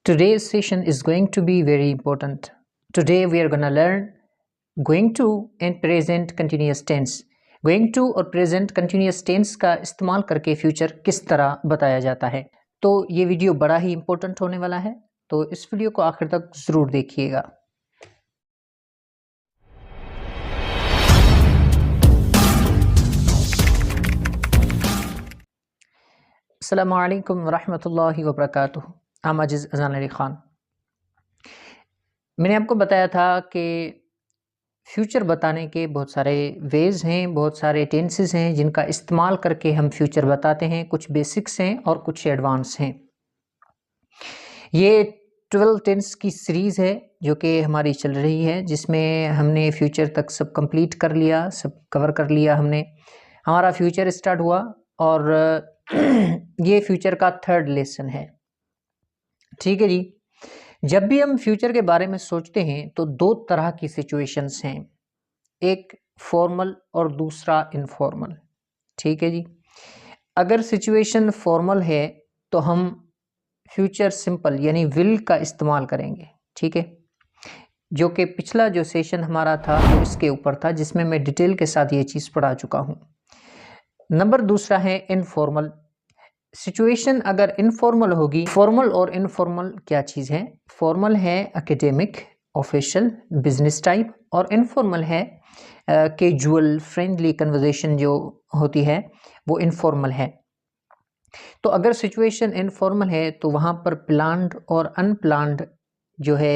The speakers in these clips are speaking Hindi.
Today's session is going to be very important. Today we are going to learn going to and present continuous tense. Going to और present continuous tense का इस्तेमाल करके फ्यूचर किस तरह बताया जाता है। तो ये वीडियो बड़ा ही इम्पोर्टेंट होने वाला है, तो इस वीडियो को आखिर तक ज़रूर देखिएगा। अस्सलामु अलैकुम वरहमतुल्लाहि वबरकातुहू। I'm अजीज़ अज़ान अली ख़ान। मैंने आपको बताया था कि फ्यूचर बताने के बहुत सारे वेज़ हैं, बहुत सारे टेंसेस हैं जिनका इस्तेमाल करके हम फ्यूचर बताते हैं। कुछ बेसिक्स हैं और कुछ एडवांस हैं। ये 12 टेंस की सीरीज़ है जो कि हमारी चल रही है, जिसमें हमने फ्यूचर तक सब कंप्लीट कर लिया, सब कवर कर लिया हमने। हमारा फ्यूचर स्टार्ट हुआ और ये फ्यूचर का 3rd लेसन है। ठीक है जी। जब भी हम फ्यूचर के बारे में सोचते हैं तो दो तरह की सिचुएशंस हैं, एक फॉर्मल और दूसरा इनफॉर्मल। ठीक है जी। अगर सिचुएशन फॉर्मल है तो हम फ्यूचर सिंपल यानी विल का इस्तेमाल करेंगे। ठीक है, जो कि पिछला जो सेशन हमारा था वो इसके ऊपर था, जिसमें मैं डिटेल के साथ ये चीज़ पढ़ा चुका हूँ। नंबर दूसरा है इनफॉर्मल सिचुएशन। अगर इनफॉर्मल होगी, फॉर्मल और इनफॉर्मल क्या चीज़ है? फॉर्मल है एकेडमिक, ऑफिशियल, बिजनेस टाइप, और इनफॉर्मल है कैजुअल, फ्रेंडली कन्वर्सेशन जो होती है वो इनफॉर्मल है। तो अगर सिचुएशन इनफॉर्मल है तो वहाँ पर प्लान्ड और अनप्लान्ड जो है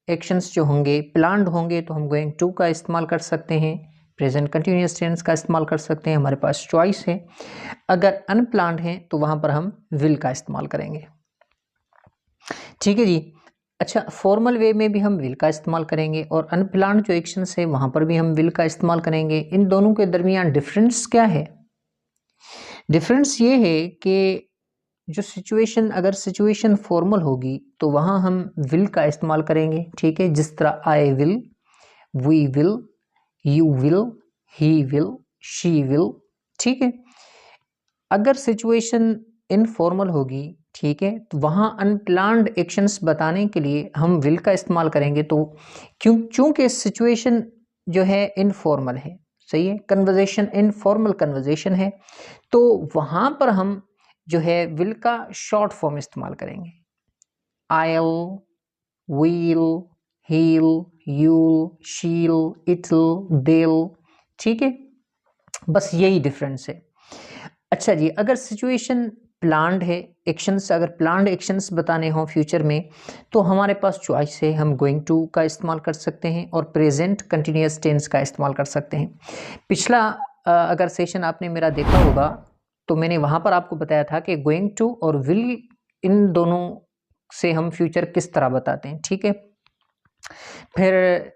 एक्शंस जो होंगे, प्लान्ड होंगे तो हम गोइंग टू का इस्तेमाल कर सकते हैं, प्रेजेंट कंटिन्यूअस टेंस का इस्तेमाल कर सकते हैं, हमारे पास चॉइस है। अगर अनप्लान्ड है तो वहाँ पर हम विल का इस्तेमाल करेंगे। ठीक है जी। अच्छा, फॉर्मल वे में भी हम विल का इस्तेमाल करेंगे और अनप्लान्ड जो एक्शंस है वहाँ पर भी हम विल का इस्तेमाल करेंगे। इन दोनों के दरमियान डिफरेंस क्या है? डिफरेंस ये है कि जो सिचुएशन, अगर सिचुएशन फॉर्मल होगी तो वहाँ हम विल का इस्तेमाल करेंगे। ठीक है, जिस तरह I will, we will, you will, he will, she will. ठीक है। अगर सिचुएशन इनफॉर्मल होगी, ठीक है, तो वहाँ अनप्लान्ड एक्शंस बताने के लिए हम विल का इस्तेमाल करेंगे। तो चूंकि सिचुएशन जो है इनफॉर्मल है, सही है, कन्वर्सेशन इनफॉर्मल कन्वर्सेशन है, तो वहाँ पर हम जो है विल का शॉर्ट फॉर्म इस्तेमाल करेंगे। आइल, वील, हील, यूल, शील, इटल, देल। ठीक है, बस यही डिफरेंस है। अच्छा जी, अगर सिचुएशन प्लान्ड है, एक्शंस, अगर प्लान्ड एक्शंस बताने हों फ्यूचर में तो हमारे पास चॉइस है, हम गोइंग टू का इस्तेमाल कर सकते हैं और प्रेजेंट कंटिन्यूअस टेंस का इस्तेमाल कर सकते हैं। पिछला अगर सेशन आपने मेरा देखा होगा तो मैंने वहाँ पर आपको बताया था कि गोइंग टू और विल, इन दोनों से हम फ्यूचर किस तरह बताते हैं। ठीक है, फिर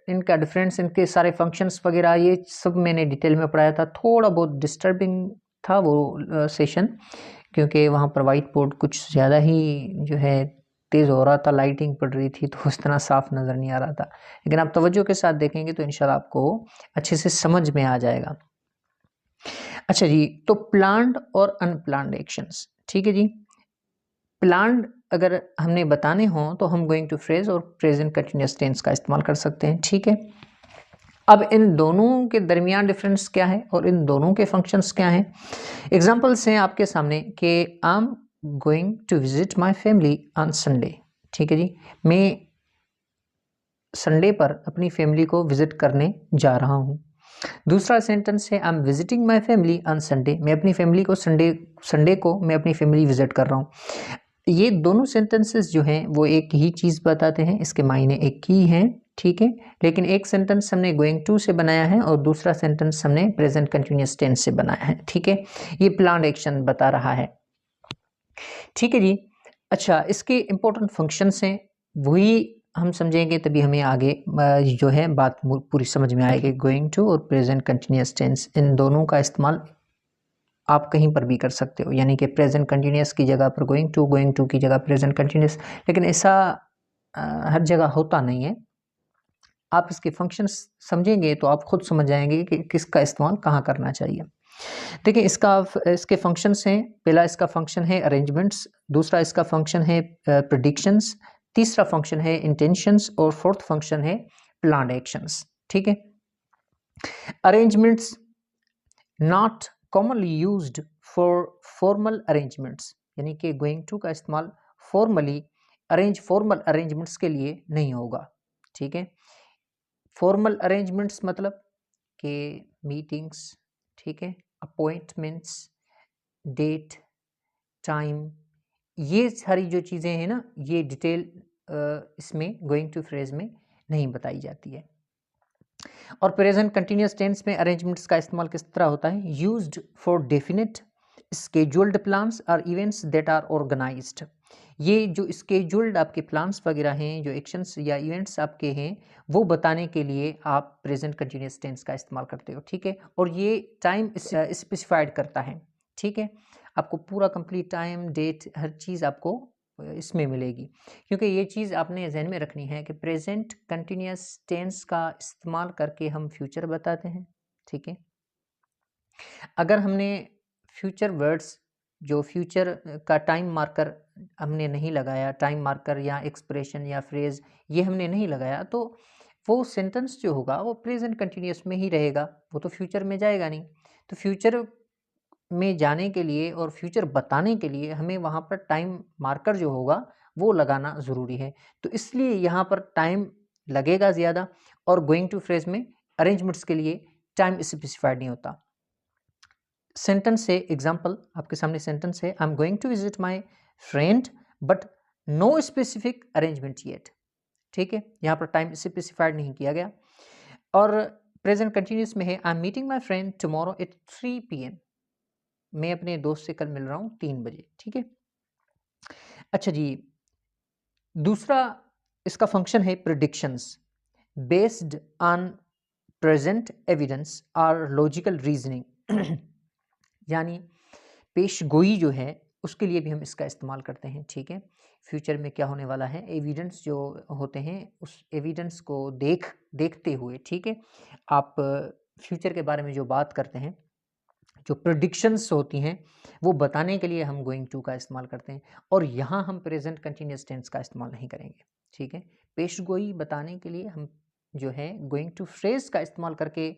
इनका डिफरेंस, इनके सारे फंक्शंस वगैरह, ये सब मैंने डिटेल में पढ़ाया था। थोड़ा बहुत डिस्टर्बिंग था वो सेशन, क्योंकि वहाँ पर वाइट बोर्ड कुछ ज़्यादा ही जो है तेज़ हो रहा था, लाइटिंग पड़ रही थी, तो उस तरह साफ नज़र नहीं आ रहा था। लेकिन आप तवज्जो के साथ देखेंगे तो इंशाल्लाह आपको अच्छे से समझ में आ जाएगा। अच्छा जी, तो प्लान्ड और अनप्लान्ड एक्शंस। ठीक है जी। प्लान्ड अगर हमने बताने हों तो हम गोइंग टू फ्रेज और प्रेजेंट कंटिन्यूअस टेंस का इस्तेमाल कर सकते हैं। ठीक है, अब इन दोनों के दरमियान डिफरेंस क्या है और इन दोनों के फंक्शंस क्या हैं? एग्जांपल्स हैं आपके सामने कि I am going to visit my family on Sunday. ठीक है जी, मैं संडे पर अपनी फैमिली को विजिट करने जा रहा हूँ। दूसरा सेंटेंस है I am visiting my family on Sunday, मैं अपनी फैमिली को संडे को मैं अपनी फैमिली विजिट कर रहा हूँ। ये दोनों सेंटेंसेस जो हैं वो एक ही चीज़ बताते हैं, इसके मायने एक ही हैं। ठीक है, लेकिन एक सेंटेंस हमने गोइंग टू से बनाया है और दूसरा सेंटेंस हमने प्रेजेंट कंटिन्यूअस टेंस से बनाया है। ठीक है, ये प्लान्ड एक्शन बता रहा है। ठीक है जी। अच्छा, इसके इम्पोर्टेंट फंक्शंस हैं, वही हम समझेंगे तभी हमें आगे जो है बात पूरी समझ में आएगी। गोइंग टू और प्रेजेंट कंटिन्यूअस टेंस, इन दोनों का इस्तेमाल आप कहीं पर भी कर सकते हो, यानी कि प्रेजेंट कंटिन्यूअस की जगह पर गोइंग टू की जगह प्रेजेंट कंटिन्यूअस। लेकिन ऐसा हर जगह होता नहीं है। आप इसके फंक्शंस समझेंगे तो आप खुद समझ जाएंगे कि किसका इस्तेमाल कहाँ करना चाहिए। देखिए, इसके फंक्शंस हैं। पहला इसका फंक्शन है अरेंजमेंट्स, दूसरा इसका फंक्शन है प्रेडिक्शंस, तीसरा फंक्शन है इंटेंशंस और फोर्थ फंक्शन है प्लान्ड एक्शंस। ठीक है, arrangements not commonly used for formal arrangements, यानी कि गोइंग टू का इस्तेमाल फॉर्मल अरेंजमेंट्स के लिए नहीं होगा। ठीक है, फॉर्मल अरेंजमेंट्स मतलब कि मीटिंग्स, ठीक है, अपॉइंटमेंट्स, डेट, टाइम, ये सारी जो चीज़ें हैं ना, ये डिटेल इसमें गोइंग टू फ्रेज में नहीं बताई जाती है। और प्रेजेंट कंटिन्यूस टेंस में अरेंजमेंट्स का इस्तेमाल किस तरह होता है? Used for definite scheduled plans और इवेंट्स दैट आर ऑर्गेनाइज्ड। ये जो स्केड्यूल्ड आपके प्लान्स वगैरह हैं, जो एक्शंस या इवेंट्स आपके हैं, वो बताने के लिए आप प्रेजेंट कंटिन्यूस टेंस का इस्तेमाल करते हो। ठीक है, और ये टाइम स्पेसिफाइड करता है। ठीक है, आपको पूरा कंप्लीट टाइम, डेट, हर चीज़ आपको इसमें मिलेगी, क्योंकि ये चीज़ आपने जहन में रखनी है कि प्रेजेंट कंटिन्यूस टेंस का इस्तेमाल करके हम फ्यूचर बताते हैं। ठीक है, अगर हमने फ्यूचर वर्ड्स, जो फ्यूचर का टाइम मार्कर हमने नहीं लगाया, टाइम मार्कर या एक्सप्रेशन या फ्रेज ये हमने नहीं लगाया, तो वो सेंटेंस जो होगा वो प्रेजेंट कंटिन्यूस में ही रहेगा, वो तो फ्यूचर में जाएगा नहीं। तो फ्यूचर में जाने के लिए और फ्यूचर बताने के लिए हमें वहाँ पर टाइम मार्कर जो होगा वो लगाना ज़रूरी है। तो इसलिए यहाँ पर टाइम लगेगा ज़्यादा, और गोइंग टू फ्रेज में अरेंजमेंट्स के लिए टाइम स्पेसिफाइड नहीं होता। सेंटेंस है, एग्जाम्पल आपके सामने सेंटेंस है, I am going to visit my friend but no specific arrangement yet. ठीक है, यहाँ पर टाइम स्पेसिफाइड नहीं किया गया। और प्रेजेंट कंटिन्यूस में है, I am meeting my friend tomorrow at 3 PM। मैं अपने दोस्त से कल मिल रहा हूँ 3 बजे। ठीक है, अच्छा जी, दूसरा इसका फंक्शन है predictions based on present evidence और लॉजिकल रीजनिंग, यानी पेशगोई जो है उसके लिए भी हम इसका इस्तेमाल करते हैं। ठीक है, फ्यूचर में क्या होने वाला है, एविडेंस जो होते हैं उस एविडेंस को देखते हुए, ठीक है, आप फ्यूचर के बारे में जो बात करते हैं, जो प्रेडिक्शंस होती हैं, वो बताने के लिए हम गोइंग टू का इस्तेमाल करते हैं। और यहाँ हम प्रेजेंट कंटिन्यूस टेंस का इस्तेमाल नहीं करेंगे। ठीक है, पेशगोई बताने के लिए हम जो है गोइंग टू फ्रेज का इस्तेमाल करके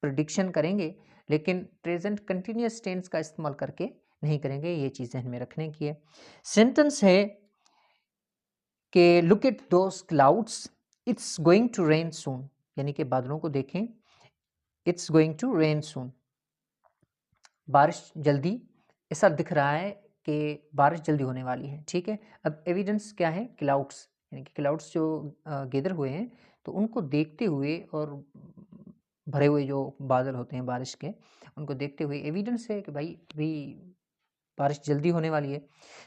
प्रिडिक्शन करेंगे, लेकिन प्रेजेंट कंटिन्यूस टेंस का इस्तेमाल करके नहीं करेंगे। ये चीज़ ध्यान में रखने की है। सेंटेंस है कि look at those clouds, it's going to rain soon, यानी कि बादलों को देखें, it's going to rain soon, बारिश जल्दी, ऐसा दिख रहा है कि बारिश जल्दी होने वाली है। ठीक है, अब एविडेंस क्या है, क्लाउड्स, यानी कि क्लाउड्स जो गैदर हुए हैं, तो उनको देखते हुए और भरे हुए जो बादल होते हैं बारिश के, उनको देखते हुए एविडेंस है कि भाई अभी बारिश जल्दी होने वाली है।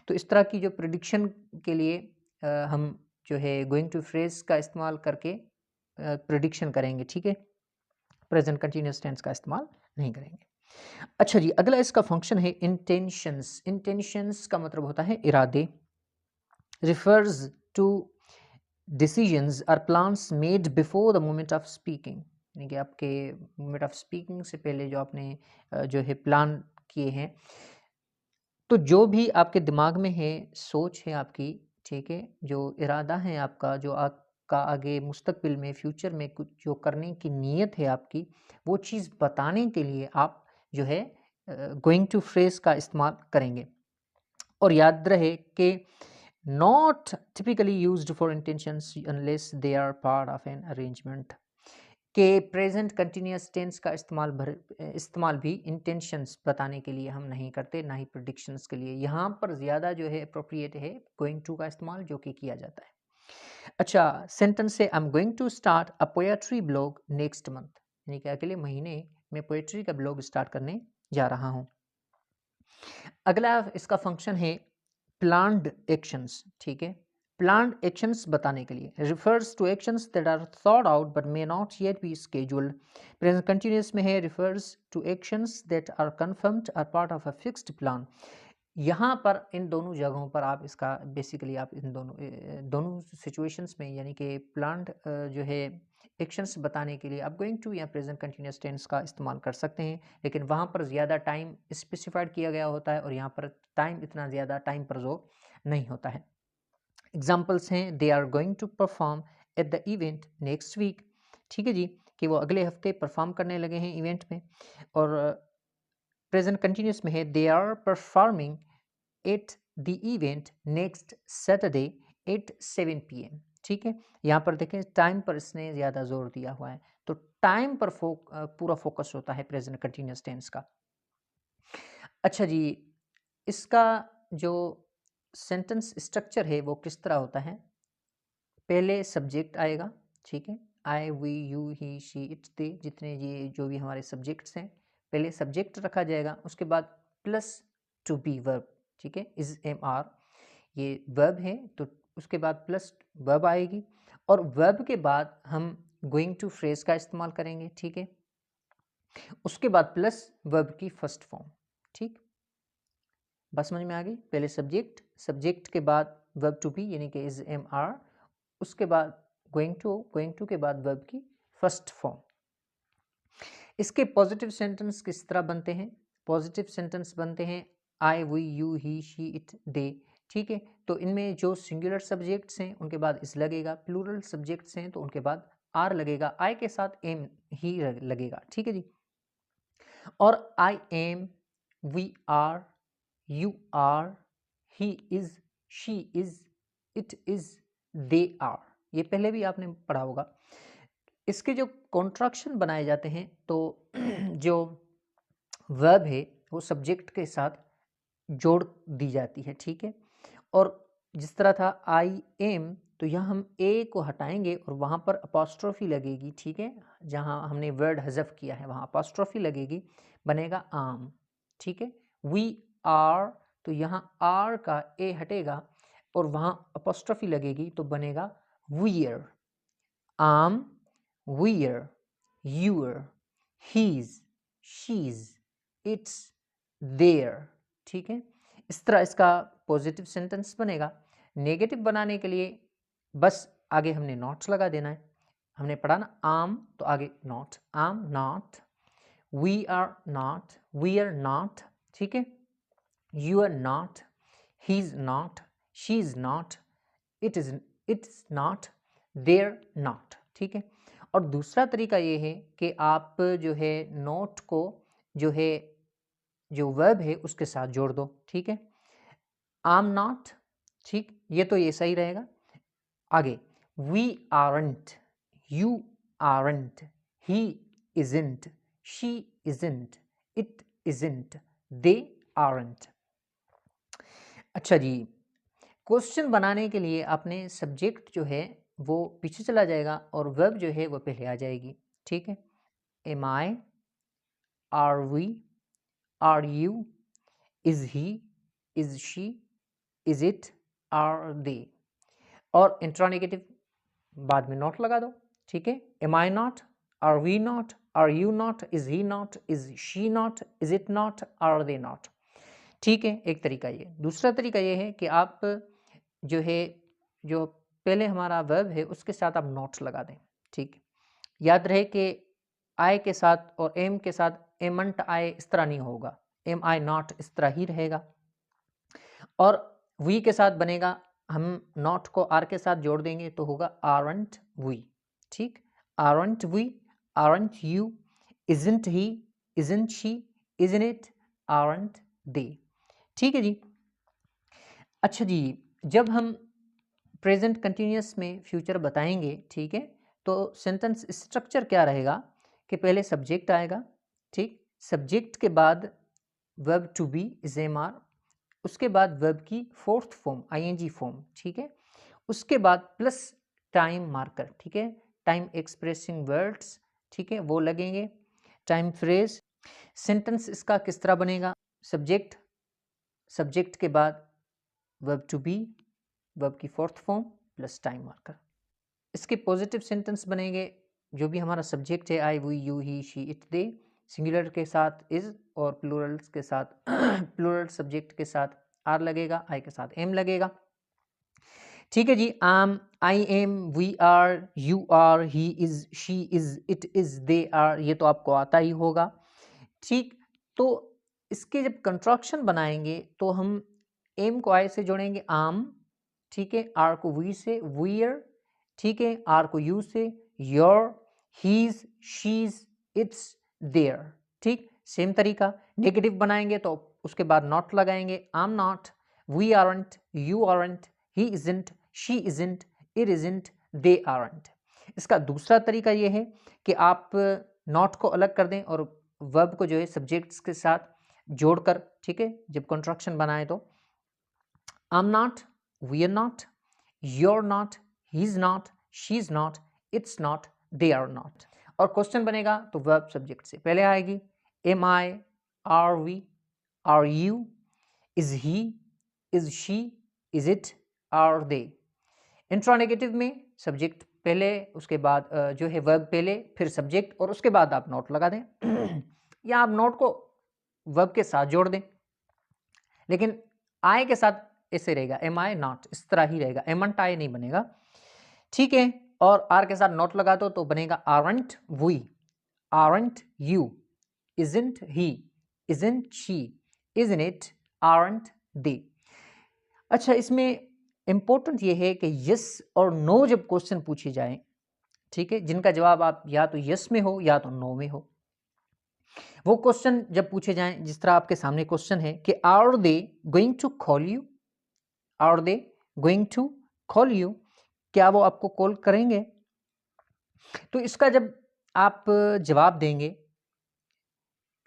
तो इस तरह की जो प्रिडिक्शन के लिए हम जो है गोइंग टू फ्रेज का इस्तेमाल करके प्रिडिक्शन करेंगे। ठीक है, प्रेजेंट कंटिन्यूस टेंस का इस्तेमाल नहीं करेंगे। अच्छा जी, अगला इसका फंक्शन है इंटेंशंस। इंटेंशंस का मतलब होता है इरादे, रिफर्स टू डिसीजंस और plans made before the moment of speaking, यानी कि आपके मोमेंट ऑफ स्पीकिंग से पहले जो आपने जो है प्लान किए हैं, तो जो भी आपके दिमाग में है, सोच है आपकी, ठीक है, जो इरादा है आपका, जो आपका आगे मुस्तकबिल में फ्यूचर में कुछ जो करने की नीयत है आपकी, वो चीज़ बताने के लिए आप जो है गोइंग टू फ्रेज का इस्तेमाल करेंगे। और याद रहे कि not typically used for intentions unless they are part of an arrangement, के प्रेजेंट कंटिन्यूस टेंस का इस्तेमाल भी इंटेंशंस बताने के लिए हम नहीं करते, ना ही प्रिडिक्शंस के लिए। यहाँ पर ज़्यादा जो है अप्रोप्रिएट है गोइंग टू का इस्तेमाल, जो कि किया जाता है। अच्छा, सेंटेंस से I am going to start a poetry blog next month, यानी कि अगले महीने में पोएट्री का ब्लॉग स्टार्ट करने जा रहा हूँ। अगला इसका फंक्शन है प्लान्ड एक्शंस। ठीक है, प्लान्ड एक्शंस बताने के लिए refers to actions that are thought out but may not yet be scheduled. Present continuous में है refers to actions that are confirmed or part of a fixed plan. यहाँ पर इन दोनों जगहों पर आप इसका बेसिकली आप इन दोनों सिचुएशंस में, यानी कि प्लान्ड जो है एक्शंस बताने के लिए आप गोइंग टू या प्रेजेंट कंटिन्यूस टेंस का इस्तेमाल कर सकते हैं, लेकिन वहाँ पर ज़्यादा टाइम स्पेसिफाइड किया गया होता है और यहाँ पर टाइम इतना ज़्यादा टाइम पर जो नहीं होता है। एग्जाम्पल्स हैं, they are going to perform at the event next week, ठीक है जी, कि वो अगले हफ्ते परफॉर्म करने लगे हैं इवेंट में। और प्रेजेंट कंटिन्यूस में है, they are performing at the event next Saturday at 7 PM, ठीक है। यहाँ पर देखें टाइम पर इसने ज़्यादा जोर दिया हुआ है, तो टाइम पर पूरा फोकस होता है प्रेजेंट कंटिन्यूस टेंस का। अच्छा जी, इसका जो सेंटेंस स्ट्रक्चर है वो किस तरह होता है? पहले सब्जेक्ट आएगा, ठीक है, I, we, you, he, she, it's, they, जितने ये जो भी हमारे सब्जेक्ट्स हैं, पहले सब्जेक्ट रखा जाएगा, उसके बाद प्लस टू बी वर्ब, ठीक है, इज, एम, आर, ये वर्ब है, तो उसके बाद प्लस वर्ब आएगी, और वर्ब के बाद हम गोइंग टू फ्रेज का इस्तेमाल करेंगे, ठीक है, उसके बाद प्लस वर्ब की फर्स्ट फॉर्म, ठीक। बस समझ में आ गई? पहले सब्जेक्ट, सब्जेक्ट के बाद वर्ब टू बी यानी कि इज, एम, आर, उसके बाद गोइंग टू के बाद वर्ब की फर्स्ट फॉर्म। इसके पॉजिटिव सेंटेंस किस तरह बनते हैं? पॉजिटिव सेंटेंस बनते हैं I, we, you, he, she, it, they, ठीक है। तो इनमें जो सिंगुलर सब्जेक्ट्स हैं उनके बाद इस लगेगा, प्लूरल सब्जेक्ट्स हैं तो उनके बाद आर लगेगा, आई के साथ एम ही लगेगा, ठीक है जी। और I am, we are, you are, he is, she is, it is, they are, ये पहले भी आपने पढ़ा होगा। इसके जो कॉन्ट्रैक्शन बनाए जाते हैं तो जो वर्ब है वो सब्जेक्ट के साथ जोड़ दी जाती है, ठीक है। और जिस तरह था आई एम, तो यहाँ हम ए को हटाएंगे और वहाँ पर अपोस्ट्रोफी लगेगी, ठीक है, जहाँ हमने वर्ड हज़फ किया है वहाँ अपोस्ट्रोफी लगेगी, बनेगा आम, ठीक है। वी आर, तो यहाँ आर का ए हटेगा और वहाँ अपोस्ट्रोफी लगेगी तो बनेगा we're, I'm, we're, you're, he's, she's, it's, they're, ठीक है। इस तरह इसका पॉजिटिव सेंटेंस बनेगा। नेगेटिव बनाने के लिए बस आगे हमने नॉट लगा देना है। हमने पढ़ा ना आम, तो आगे not, I'm not, we are not, we are not, ठीक है, you are not, he is not, she is not, it's not, they're not, ठीक है। और दूसरा तरीका ये है कि आप जो है नोट को जो है जो वर्ब है उसके साथ जोड़ दो, ठीक है, आम नॉट, ठीक, ये तो ये सही रहेगा। आगे we aren't, you aren't, he isn't, she isn't, it isn't, they aren't. अच्छा जी, क्वेश्चन बनाने के लिए आपने सब्जेक्ट जो है वो पीछे चला जाएगा और वर्ब जो है वो पहले आ जाएगी, ठीक है। Am I, are we, are you, is he, is she, is it, are they. और इंट्रानेगेटिव बाद में नॉट लगा दो, ठीक है। Am I not, are we not, are you not, is he not, is she not, is it not, are they not, ठीक है। एक तरीका ये। दूसरा तरीका ये है कि आप जो है जो पहले हमारा वर्ब है उसके साथ आप नॉट लगा दें, ठीक। याद रहे कि आई के साथ और एम के साथ एमंट आई इस तरह नहीं होगा, एम आई नॉट इस तरह ही रहेगा। और वी के साथ बनेगा, हम नॉट को आर के साथ जोड़ देंगे तो होगा आरंट वी, ठीक, aren't we, aren't you, isn't he, isn't she, isn't it, aren't they, ठीक है जी। अच्छा जी, जब हम प्रेजेंट कंटिन्यूअस में फ्यूचर बताएंगे, ठीक है, तो सेंटेंस स्ट्रक्चर क्या रहेगा कि पहले सब्जेक्ट आएगा, ठीक, सब्जेक्ट के बाद verb to be, is, am, are, उसके बाद वर्ब की फोर्थ फॉर्म आईएनजी फॉर्म, ठीक है, उसके बाद प्लस टाइम मार्कर, ठीक है, टाइम एक्सप्रेसिंग वर्ड्स, ठीक है, वो लगेंगे, टाइम फ्रेज। सेंटेंस इसका किस तरह बनेगा? सब्जेक्ट, सब्जेक्ट के बाद वर्ब टू बी, वर्ब की fourth form plus time marker. इसके पॉजिटिव सेंटेंस बनेंगे, जो भी हमारा सब्जेक्ट है I, we, you, he, she, it, they, singular के साथ इज और प्लूरल्स के साथ प्लूरल सब्जेक्ट के साथ आर लगेगा, आई के साथ एम लगेगा, ठीक है जी। I am, we are, you are, he is, she is, it is, they are, ये तो आपको आता ही होगा, ठीक। तो इसके जब कंट्रैक्शन बनाएंगे तो हम एम को आई से जोड़ेंगे आम, ठीक है, आर को वी से वीयर, ठीक है, आर को यू से you're, he's, she's, it's, they're, ठीक। सेम तरीका, नेगेटिव बनाएंगे तो उसके बाद नॉट लगाएंगे, I am not, we aren't, you aren't, he isn't, she isn't, it isn't, they aren't. इसका दूसरा तरीका ये है कि आप नॉट को अलग कर दें और वर्ब को जो है सब्जेक्ट्स के साथ जोड़कर, ठीक है, जब कॉन्ट्रैक्शन बनाए तो I am not, we are not, you're not, he's not, she's not, it's not, they are not। और क्वेश्चन बनेगा तो वर्ब सब्जेक्ट से पहले आएगी, am I, are we, are you, is he, is she, is it, are they। इंट्रोनेगेटिव में सब्जेक्ट पहले, उसके बाद जो है वर्ब पहले, फिर सब्जेक्ट, और उसके बाद आप नोट लगा दें या आप नोट को वर्ब के साथ जोड़ दें, लेकिन आई के साथ ऐसे रहेगा, एम आई नॉट, इस तरह ही रहेगा, एमंट आई नहीं बनेगा, ठीक है। और आर के साथ नॉट लगा दो तो बनेगा aren't we, aren't you, isn't he, isn't she, isn't it, aren't they. अच्छा, इसमें इंपॉर्टेंट ये है कि यस और नो जब क्वेश्चन पूछे जाए, ठीक है, जिनका जवाब आप या तो यस में हो या तो नो में हो, वो क्वेश्चन जब पूछे जाएं, जिस तरह आपके सामने क्वेश्चन है कि are they going to call you, are they going to call you, क्या वो आपको कॉल करेंगे। तो इसका जब आप जवाब देंगे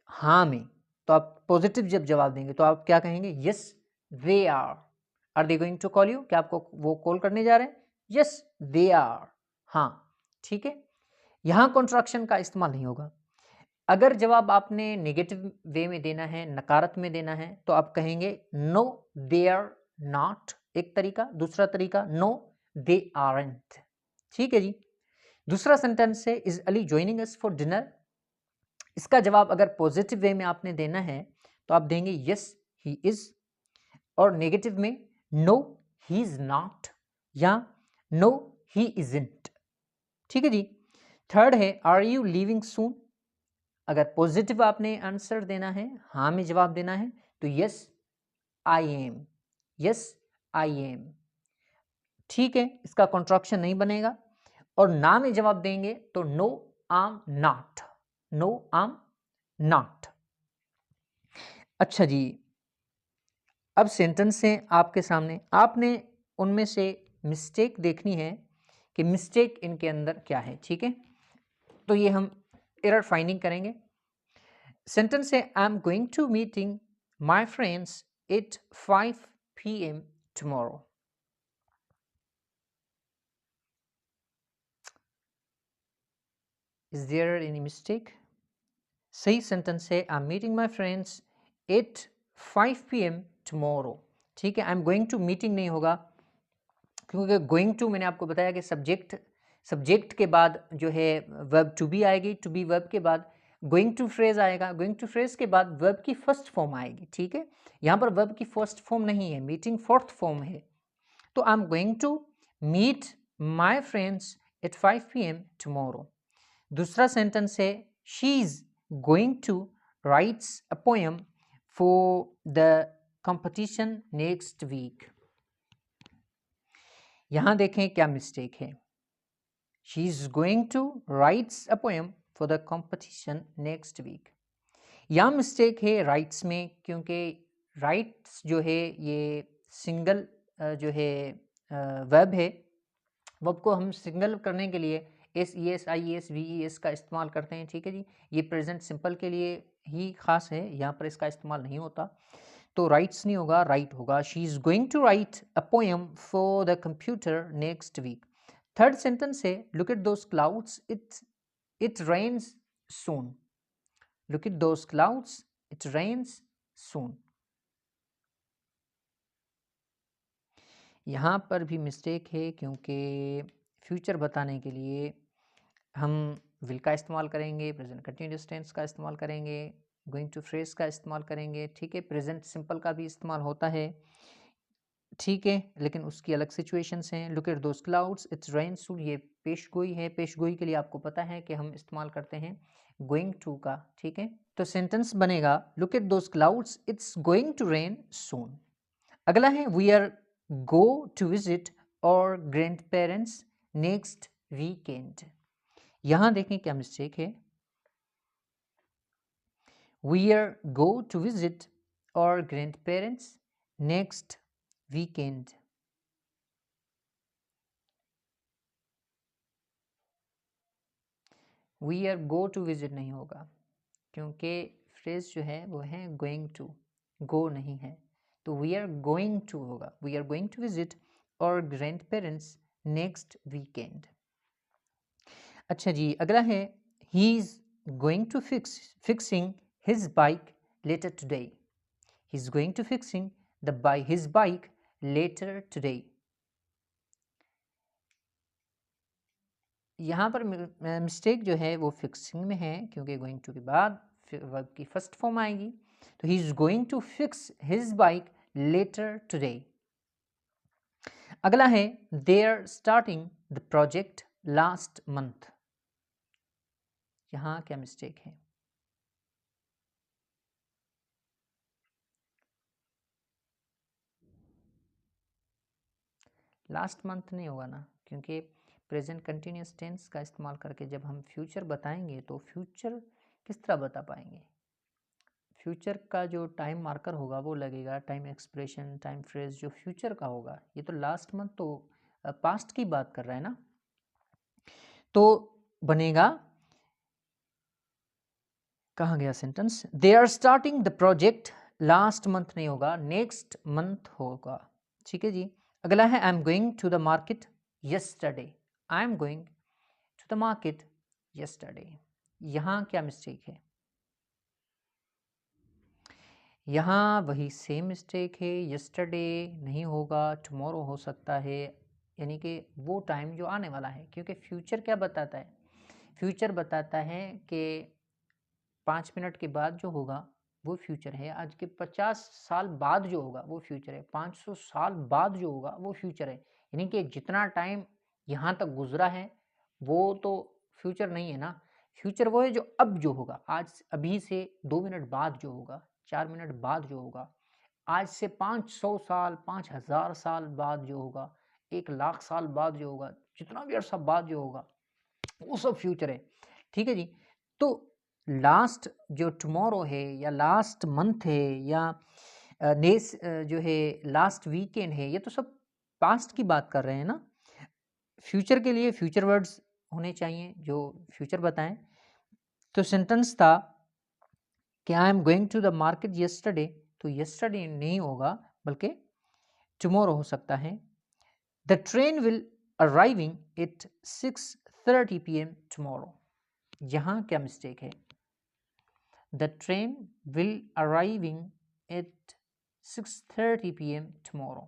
हाँ में, तो आप पॉजिटिव जब जवाब देंगे तो आप क्या कहेंगे, yes they are they going to call you, क्या आपको वो कॉल करने जा रहे हैं, यस दे आर, हाँ, ठीक है। यहाँ कॉन्ट्रैक्शन का इस्तेमाल नहीं होगा। अगर जवाब आपने नेगेटिव वे में देना है, नकारात्मक में देना है, तो आप कहेंगे नो दे आर नॉट, एक तरीका। दूसरा तरीका नो दे आरंट, ठीक है जी। दूसरा सेंटेंस है is Ali joining us for dinner. इसका जवाब अगर पॉजिटिव वे में आपने देना है तो आप देंगे यस ही इज, और नेगेटिव में नो ही इज नॉट या नो ही इजंट, ठीक है जी। थर्ड है आर यू लीविंग सून। अगर पॉजिटिव आपने आंसर देना है, हाँ में जवाब देना है, तो yes I am, yes I am, ठीक है, इसका कॉन्ट्रैक्शन नहीं बनेगा। और ना में जवाब देंगे तो नो आम नॉट, नो आम नॉट। अच्छा जी, अब सेंटेंस हैं आपके सामने, आपने उनमें से मिस्टेक देखनी है कि मिस्टेक इनके अंदर क्या है, ठीक है। तो ये हम एरर फाइंडिंग करेंगे। सेंटेंस है I am going to meeting my friends at 5 PM tomorrow। Is there any mistake? सही सेंटेंस है I am meeting my friends at 5 PM tomorrow, ठीक है। I am going to meeting नहीं होगा, क्योंकि गोइंग टू मैंने आपको बताया कि सब्जेक्ट के बाद जो है वर्ब टू बी आएगी, टू बी वर्ब के बाद गोइंग टू फ्रेज आएगा, गोइंग टू फ्रेज के बाद वर्ब की फर्स्ट फॉर्म आएगी, ठीक है। यहाँ पर वर्ब की फर्स्ट फॉर्म नहीं है, मीटिंग फोर्थ फॉर्म है। तो I am going to meet my friends at 5 PM tomorrow। दूसरा सेंटेंस है she is going to writes a poem for the competition next week. यहां देखें क्या मिस्टेक है, she is going to writes a poem for the competition next week. यहाँ मिस्टेक है राइट्स में, क्योंकि राइट्स जो है ये सिंगल जो है वर्ब है, वर्ब को हम सिंगल करने के लिए SES IES VES का इस्तेमाल करते हैं, ठीक है जी। ये प्रेजेंट सिंपल के लिए ही खास है, यहाँ पर इसका इस्तेमाल नहीं होता। तो राइट्स नहीं होगा, राइट होगा। She is going to write a poem for the computer next week. Third sentence है look at those clouds it rains soon. Look at those clouds it rains soon. यहाँ पर भी मिस्टेक है, क्योंकि फ्यूचर बताने के लिए हम विल का इस्तेमाल करेंगे, प्रेजेंट कंटिन्यूअस टेंस का इस्तेमाल करेंगे, गोइंग टू फ्रेज का इस्तेमाल करेंगे, ठीक है। प्रेजेंट सिंपल का भी इस्तेमाल होता है, ठीक है, लेकिन उसकी अलग सिचुएशंस हैं। Look at those clouds it's rain soon, ये पेशगोई है। पेशगोई के लिए आपको पता है कि हम इस्तेमाल करते हैं गोइंग टू का, ठीक है। तो सेंटेंस बनेगा look at those clouds it's going to rain soon. अगला है we are go to visit our grandparents next weekend. यहाँ देखें क्या मिस्टेक है. We are go to visit our grandparents next weekend. We are go to visit नहीं होगा क्योंकि फ्रेज जो है वो है going to, go नहीं है, तो we are going to होगा. We are going to visit our grandparents next weekend. अच्छा जी, अगला है he is going to fixing his bike later today. He is going to fixing his bike later today. यहाँ पर मिस्टेक जो है वो फिक्सिंग में है क्योंकि गोइंग टू के बाद वर्ब की फर्स्ट फॉर्म आएगी. तो he is going to fix his bike later today. अगला है they are starting the project last month. यहाँ क्या मिस्टेक है? लास्ट मंथ नहीं होगा ना, क्योंकि प्रेजेंट कंटिन्यूस टेंस का इस्तेमाल करके जब हम फ्यूचर बताएंगे तो फ्यूचर किस तरह बता पाएंगे. फ्यूचर का जो टाइम मार्कर होगा वो लगेगा, टाइम एक्सप्रेशन, टाइम फ्रेज जो फ्यूचर का होगा. ये तो लास्ट मंथ तो पास्ट की बात कर रहा है ना, तो बनेगा, कहाँ गया sentence, they are starting the project last month नहीं होगा, नेक्स्ट मंथ होगा. ठीक है जी. अगला है I am going to the market yesterday. I am going to the market yesterday. यहाँ क्या मिस्टेक है? यहाँ वही सेम मिस्टेक है. यस्टरडे नहीं होगा, टुमारो हो सकता है, यानी कि वो टाइम जो आने वाला है, क्योंकि फ्यूचर क्या बताता है? फ्यूचर बताता है कि 5 मिनट के बाद जो होगा वो फ्यूचर है, आज के 50 साल बाद जो होगा वो फ्यूचर है, 500 साल बाद जो होगा वो फ्यूचर है. यानी कि जितना टाइम यहाँ तक गुजरा है वो तो फ्यूचर नहीं है ना. फ्यूचर वो है जो अब जो होगा, आज अभी से 2 मिनट बाद जो होगा, 4 मिनट बाद जो होगा, आज से 500 साल, 5000 साल बाद जो होगा, 1,00,000 साल बाद जो होगा, जितना भी अर्सा बाद जो होगा वो सब फ्यूचर है. ठीक है जी. तो लास्ट जो टुमारो है या लास्ट मंथ है या जो है लास्ट वीकेंड है, ये तो सब पास्ट की बात कर रहे हैं ना. फ्यूचर के लिए फ्यूचर वर्ड्स होने चाहिए जो फ्यूचर बताएं. तो सेंटेंस था कि I am going to the market yesterday, तो यस्टरडे नहीं होगा बल्कि टुमारो हो सकता है. The train will arriving at 6:30 PM tomorrow. यहाँ क्या मिस्टेक है? The train will arriving at 6:30 PM tomorrow.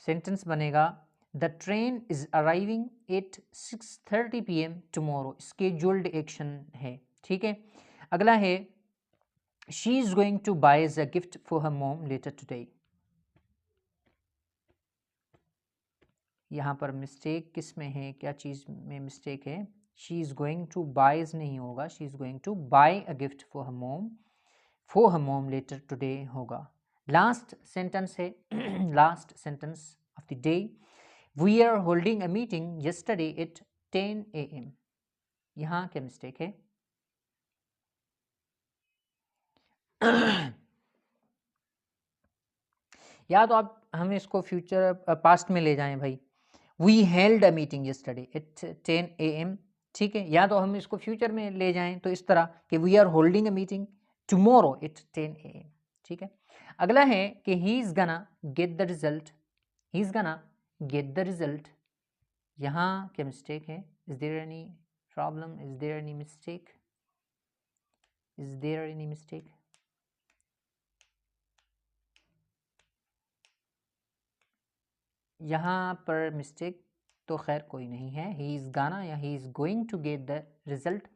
Sentence बनेगा the train is arriving at 6:30 PM tomorrow. Scheduled action है. ठीक है. अगला है she is going to buy a gift for her mom later today. यहाँ पर मिस्टेक किस में है, क्या चीज़ में मिस्टेक है? She is going to buys नहीं होगा, she is going to buy a gift for her mom later today होगा. लास्ट सेंटेंस है last sentence of the day. We are holding a meeting yesterday at 10 AM. यहाँ क्या मिस्टेक है? या तो आप हम इसको फ्यूचर पास्ट में ले जाएं भाई. We held a meeting yesterday at 10 AM. ठीक है. या तो हम इसको फ्यूचर में ले जाएं तो इस तरह कि we are holding a meeting tomorrow at 10 AM. ठीक है. अगला है कि he is gonna get the result. He is gonna get the result. यहाँ क्या मिस्टेक है? Is there any problem? Is there any mistake? Is there any mistake? यहाँ पर मिस्टेक तो खैर कोई नहीं है. ही इज़ गाना या he is going to get the result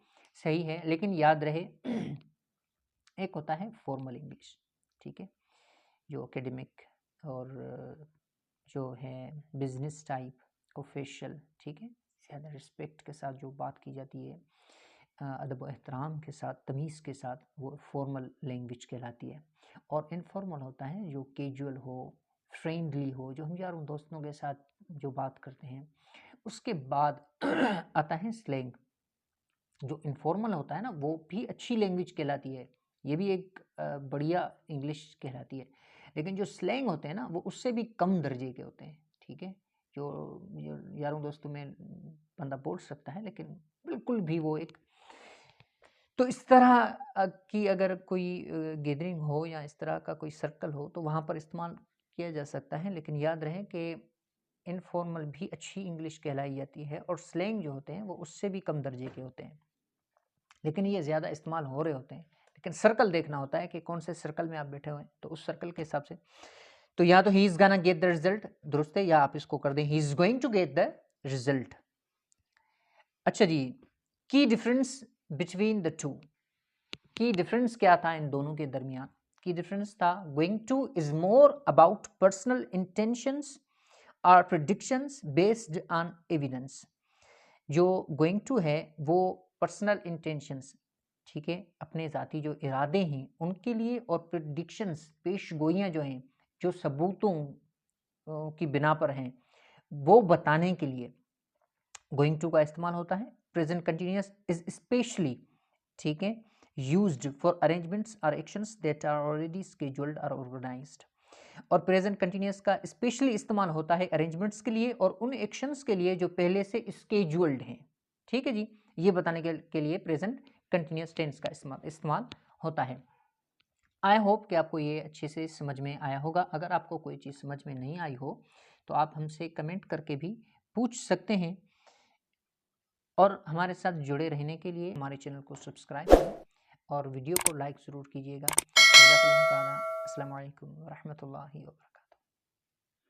सही है, लेकिन याद रहे एक होता है फॉर्मल इंग्लिश. ठीक है, जो एकेडमिक और जो है बिजनेस टाइप ऑफिशियल, ठीक है, ज़्यादा रिस्पेक्ट के साथ जो बात की जाती है, अदब व एहतराम के साथ, तमीज़ के साथ, वो फॉर्मल लैंग्वेज कहलाती है। और इनफॉर्मल होता है जो कैजुअल हो, फ्रेंडली हो, जो हम यारों दोस्तों के साथ जो बात करते हैं। उसके बाद आता है स्लैंग। जो इनफॉर्मल होता है ना, वो भी अच्छी लैंग्वेज कहलाती है, ये भी एक बढ़िया इंग्लिश कहलाती है। लेकिन जो स्लैंग होते हैं ना, वो उससे भी कम दर्जे के होते हैं, ठीक है। जो यारों दोस्तों में बंदा बोल सकता है, लेकिन बिल्कुल भी वो एक, तो इस तरह की अगर कोई गैदरिंग हो या इस तरह का कोई सर्कल हो, तो वहाँ पर इस्तेमाल किया जा सकता है। लेकिन याद रहे कि इनफॉर्मल भी अच्छी इंग्लिश कहलाई जाती है, और स्लैंग जो होते हैं वो उससे भी कम दर्जे के होते हैं, लेकिन ये ज़्यादा इस्तेमाल हो रहे होते हैं। लेकिन सर्कल देखना होता है कि कौन से सर्कल में आप बैठे हुए हैं, तो उस सर्कल के हिसाब से। तो या तो he is gonna get the result दुरुस्त है, या आप इसको कर दें he is going to get the result. अच्छा जी, key difference between the two. Key difference क्या था इन दोनों के दरमियान? की डिफरेंस था going to is more about personal intentions और प्रेडिक्शंस बेस्ड ऑन एविडेंस। जो गोइंग टू है वो पर्सनल इंटेंशंस, ठीक है, अपने ज़ाती जो इरादे हैं उनके लिए, और प्रेडिक्शंस, पेशगोइयाँ जो हैं, जो सबूतों की बिना पर हैं, वो बताने के लिए गोइंग टू का इस्तेमाल होता है। प्रेजेंट कंटिन्यूअस इज स्पेशली, ठीक है, यूज्ड फॉर अरेंजमेंट्स और actions that are already scheduled और ऑर्गेनाइज्ड। और प्रेजेंट कंटिन्यूअस का स्पेशली इस्तेमाल होता है अरेंजमेंट्स के लिए और उन एक्शंस के लिए जो पहले से स्केड्यूल्ड हैं, ठीक है जी। ये बताने के लिए प्रेजेंट कंटिन्यूअस टेंस का इस्तेमाल होता है। आई होप कि आपको ये अच्छे से समझ में आया होगा। अगर आपको कोई चीज़ समझ में नहीं आई हो तो आप हमसे कमेंट करके भी पूछ सकते हैं, और हमारे साथ जुड़े रहने के लिए हमारे चैनल को सब्सक्राइब करें और वीडियो को लाइक ज़रूर कीजिएगा। अस्सलाम वालेकुम व रहमतुल्लाहि व बरकातहू।